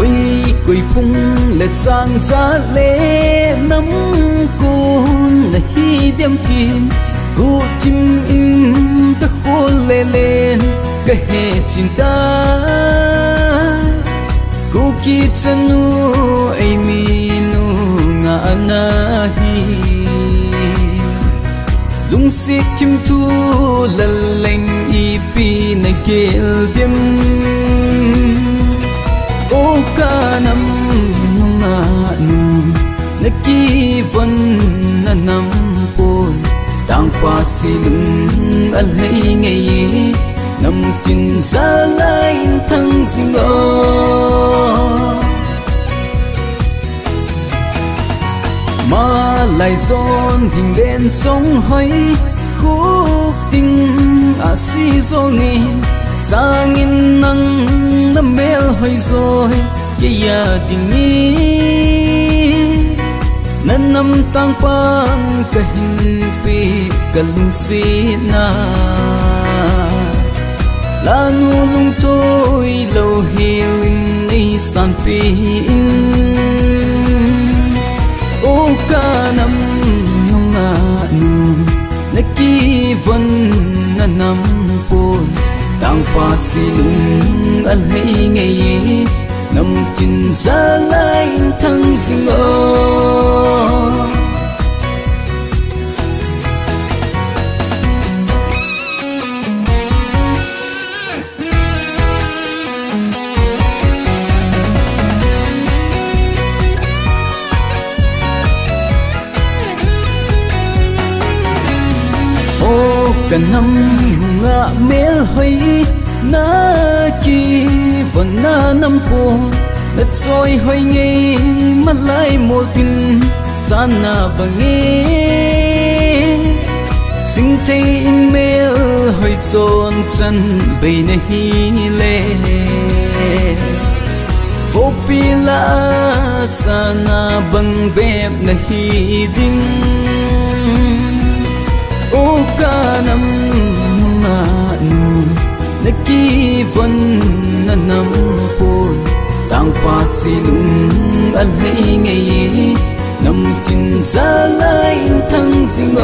ôi quỳ phung lệ giang giá lệ nắm côn là hi đem kín cụ chim im ta khô lệ lên cái hệ chín ta cụ kỳ chân nu ai mi nu ngã na hi lung xịt chim thu lần lành y pi na kêu đêm ô ca nam ngã nu na ki vân na nam pon tang pa si lung al hay ngày nằm tin ra lại thăng sinh mà lại giòn hình đen trong hơi khúc tình si do nghe sang in nắng nằm mel hơi rồi kia tình mi nan nằm tang pang cái hình pi cái lung si na la nu lung tôi lâu hiền ni san pin ô ca nam ngã nu na ki vân na nam pon tang pa si lung al hay ngày nằm tin ra lại thăng sinh cả năm ngã mel hơi na chi vẫn na năm phố đất rồi hơi nghe mắt lại một tin gian na bằng nghe sinh thấy email hơi tròn chân bay na hi lệ vô pi la sana bằng bẹp na hi đinh ô ca nam ngã nu na ki vân na nam pon tang pa si lung al hay ngày nằm tin ra lại thăng sinh